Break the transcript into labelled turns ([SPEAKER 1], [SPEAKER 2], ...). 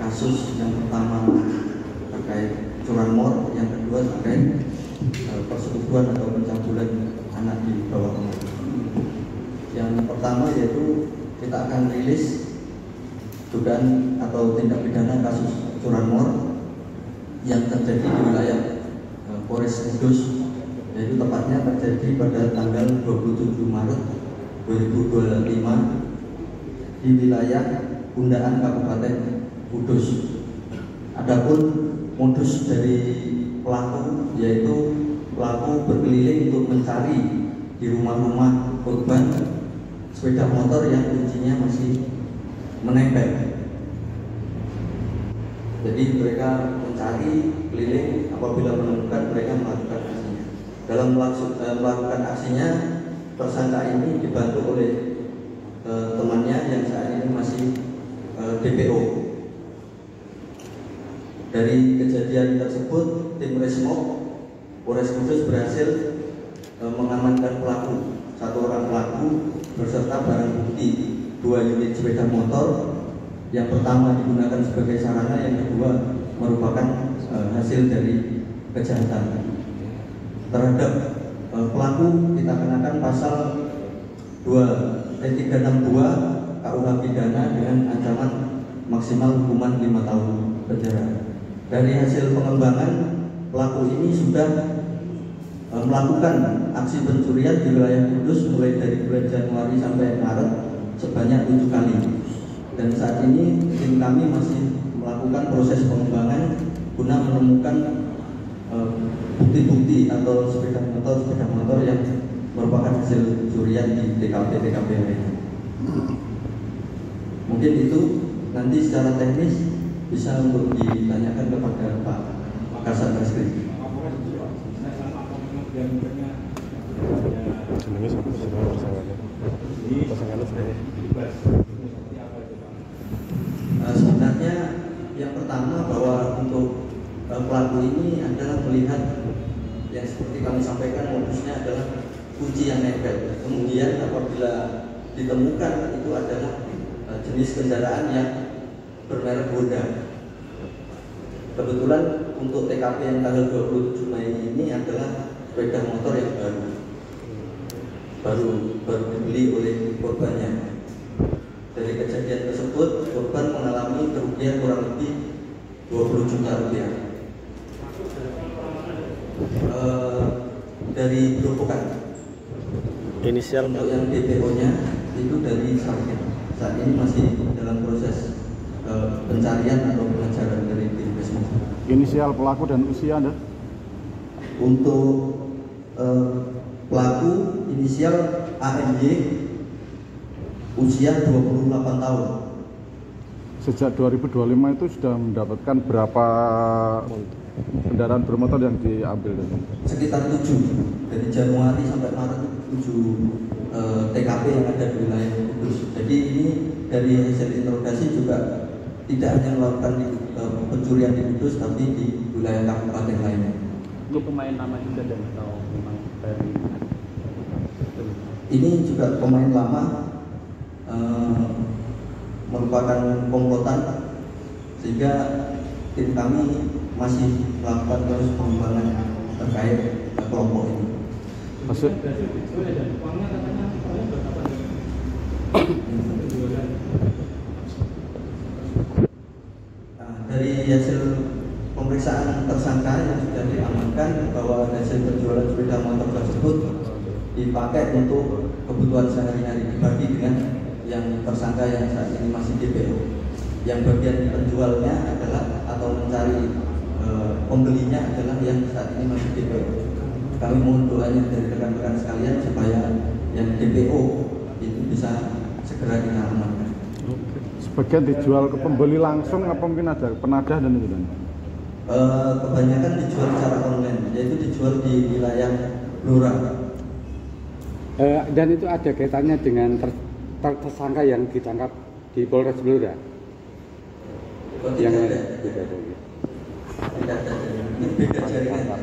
[SPEAKER 1] Kasus yang pertama terkait curanmor, yang kedua terkait persetubuhan atau pencabulan anak di bawah umur. Yang pertama yaitu kita akan rilis dugaan atau tindak pidana kasus curanmor yang terjadi di wilayah Polres Kudus, yaitu tepatnya terjadi pada tanggal 27 Maret 2025 di wilayah Undaan Kabupaten Kudus. Adapun modus dari pelaku yaitu pelaku berkeliling untuk mencari di rumah-rumah korban sepeda motor yang kuncinya masih menempel. Jadi mereka mencari keliling, apabila menemukan mereka melakukan aksinya. Dalam melakukan aksinya, tersangka ini dibantu oleh temannya yang saat ini masih DPO. Dari kejadian tersebut, tim Resmob Polres Kudus berhasil mengamankan pelaku, satu orang pelaku beserta barang bukti 2 unit sepeda motor. Yang pertama digunakan sebagai sarana, yang kedua merupakan hasil dari kejahatan. Terhadap pelaku kita kenakan pasal 362 KUH pidana dengan ancaman maksimal hukuman 5 tahun penjara. Dari hasil pengembangan, pelaku ini sudah melakukan aksi pencurian di wilayah Kudus mulai dari bulan Januari sampai Maret sebanyak 7 kali. Dan saat ini tim kami masih melakukan proses pengembangan guna menemukan bukti-bukti atau sepeda motor yang merupakan hasil curian di TKP lainnya. Mungkin itu nanti secara teknis bisa untuk ditanyakan kepada Pak Kasat Reskrim. Sebenarnya yang pertama bahwa untuk pelaku ini adalah melihat yang seperti kami sampaikan, modusnya adalah kunci yang nempel. Kemudian apabila ditemukan itu adalah jenis kendaraan yang bermerek Honda. Kebetulan untuk TKP yang tanggal 27 Mei ini adalah sepeda motor yang baru dibeli oleh korbannya. Dari kejadian tersebut, korban mengalami kerugian kurang lebih 20 juta rupiah. Dari Gerobokan.
[SPEAKER 2] Inisial
[SPEAKER 1] untuk yang DPO-nya itu dari Sarket. Saat ini masih dalam proses pencarian atau pengejaran dari tim Resmob.
[SPEAKER 3] Inisial pelaku dan usia Anda?
[SPEAKER 1] Untuk pelaku inisial AMY, usia 28 tahun.
[SPEAKER 3] Sejak 2025 itu sudah mendapatkan berapa kendaraan bermotor yang diambil?
[SPEAKER 1] Sekitar 7, dari Januari sampai Maret 7 TKP yang ada di wilayah Kudus. Jadi ini dari hasil interogasi juga tidak hanya melakukan pencurian di Kudus, tapi di wilayah kabupaten lainnya.
[SPEAKER 4] Itu pemain lama juga dan atau memang dari
[SPEAKER 1] ini juga pemain lama, merupakan komplotan, sehingga tim kami masih melakukan terus pengembangan terkait kelompok ini.
[SPEAKER 3] Maksud?
[SPEAKER 1] Dari hasil pemeriksaan tersangka yang sudah diamankan bahwa hasil penjualan sepeda motor tersebut dipakai untuk kebutuhan sehari-hari, dibagi dengan yang tersangka yang saat ini masih DPO. Yang bagian penjualnya adalah atau mencari pembelinya adalah yang saat ini masih DPO. Kami mohon doanya dari rekan-rekan sekalian supaya yang DPO itu bisa segera kita amankan.
[SPEAKER 3] Sebagian dijual ke pembeli langsung apa mungkin ada penadah dan itu kan?
[SPEAKER 1] Kebanyakan dijual secara online, yaitu dijual di wilayah Blora.
[SPEAKER 5] Dan itu ada kaitannya dengan tersangka yang ditangkap di Polres Blora?
[SPEAKER 1] Tidak ada. Tidak ada. Ini beda jaringan.